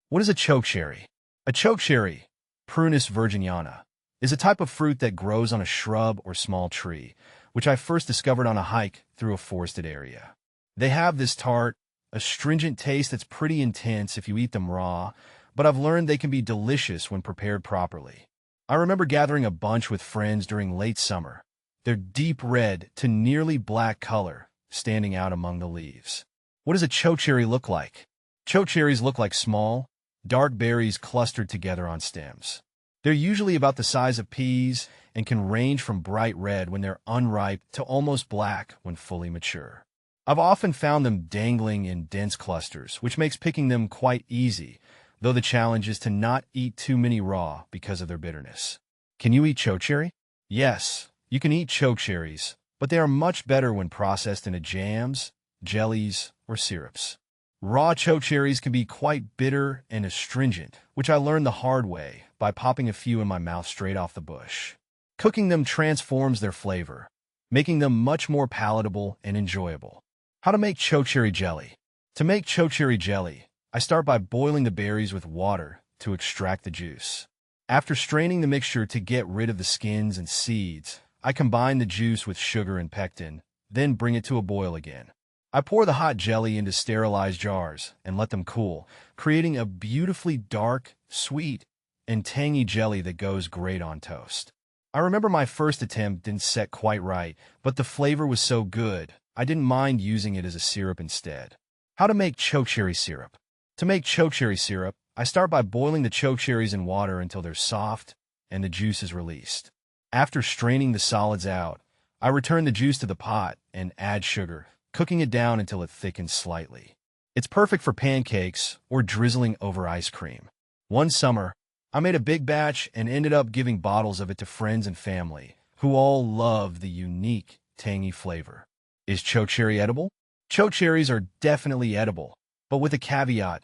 What is a chokecherry? A chokecherry, Prunus virginiana, is a type of fruit that grows on a shrub or small tree, which I first discovered on a hike through a forested area. They have this tart, astringent taste that's pretty intense if you eat them raw, but I've learned they can be delicious when prepared properly. I remember gathering a bunch with friends during late summer, their deep red to nearly black color standing out among the leaves. What does a chokecherry look like? Chokecherries look like small, dark berries clustered together on stems. They're usually about the size of peas and can range from bright red when they're unripe to almost black when fully mature. I've often found them dangling in dense clusters, which makes picking them quite easy, though the challenge is to not eat too many raw because of their bitterness. Can you eat chokecherry? Yes, you can eat chokecherries, but they are much better when processed into jams, jellies, or syrups. Raw chokecherries can be quite bitter and astringent, which I learned the hard way by popping a few in my mouth straight off the bush. Cooking them transforms their flavor, making them much more palatable and enjoyable. How to make chokecherry jelly? To make chokecherry jelly, I start by boiling the berries with water to extract the juice. After straining the mixture to get rid of the skins and seeds, I combine the juice with sugar and pectin, then bring it to a boil again. I pour the hot jelly into sterilized jars and let them cool, creating a beautifully dark, sweet, and tangy jelly that goes great on toast. I remember my first attempt didn't set quite right, but the flavor was so good, I didn't mind using it as a syrup instead. How to make chokecherry syrup? To make chokecherry syrup, I start by boiling the chokecherries in water until they're soft and the juice is released. After straining the solids out, I return the juice to the pot and add sugar, cooking it down until it thickens slightly. It's perfect for pancakes or drizzling over ice cream. One summer, I made a big batch and ended up giving bottles of it to friends and family, who all loved the unique, tangy flavor. Is chokecherry edible? Chokecherries are definitely edible, but with a caveat: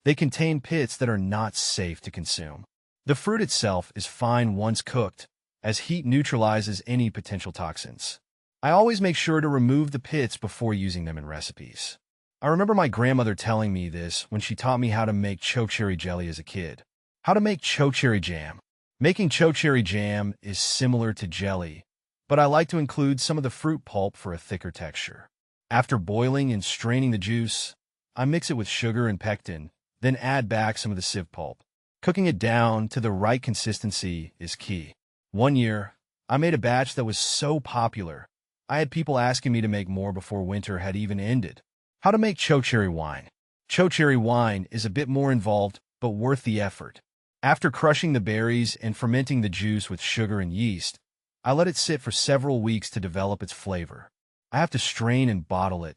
they contain pits that are not safe to consume. The fruit itself is fine once cooked, as heat neutralizes any potential toxins. I always make sure to remove the pits before using them in recipes. I remember my grandmother telling me this when she taught me how to make chokecherry jelly as a kid. How to make chokecherry jam. Making chokecherry jam is similar to jelly, but I like to include some of the fruit pulp for a thicker texture. After boiling and straining the juice, I mix it with sugar and pectin, then add back some of the sieve pulp. Cooking it down to the right consistency is key. One year, I made a batch that was so popular, I had people asking me to make more before winter had even ended. How to make chokecherry wine. Chokecherry wine is a bit more involved, but worth the effort. After crushing the berries and fermenting the juice with sugar and yeast, I let it sit for several weeks to develop its flavor. I have to strain and bottle it,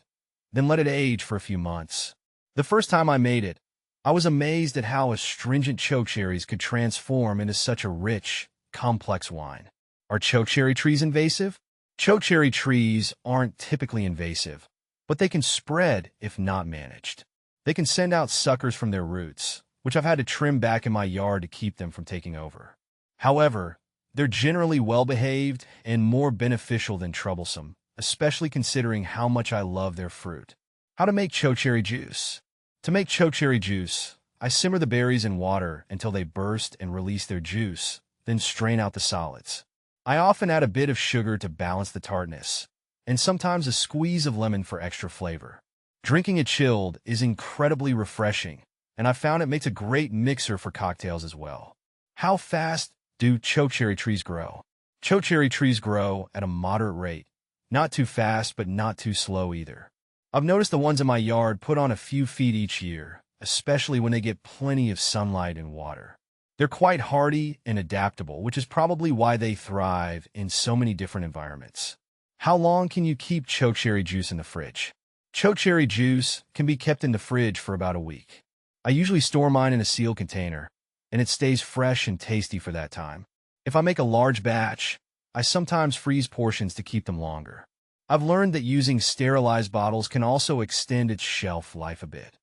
then let it age for a few months. The first time I made it, I was amazed at how astringent chokecherries could transform into such a rich, complex wine. Are chokecherry trees invasive? Chokecherry trees aren't typically invasive, but they can spread if not managed. They can send out suckers from their roots, which I've had to trim back in my yard to keep them from taking over. However, they're generally well-behaved and more beneficial than troublesome, especially considering how much I love their fruit. How to make chokecherry juice. To make chokecherry juice, I simmer the berries in water until they burst and release their juice, then strain out the solids. I often add a bit of sugar to balance the tartness, and sometimes a squeeze of lemon for extra flavor. Drinking it chilled is incredibly refreshing, and I found it makes a great mixer for cocktails as well. How fast do chokecherry trees grow? Chokecherry trees grow at a moderate rate, not too fast but not too slow either. I've noticed the ones in my yard put on a few feet each year, especially when they get plenty of sunlight and water. They're quite hardy and adaptable, which is probably why they thrive in so many different environments. How long can you keep chokecherry juice in the fridge? Chokecherry juice can be kept in the fridge for about a week. I usually store mine in a sealed container, and it stays fresh and tasty for that time. If I make a large batch, I sometimes freeze portions to keep them longer. I've learned that using sterilized bottles can also extend its shelf life a bit.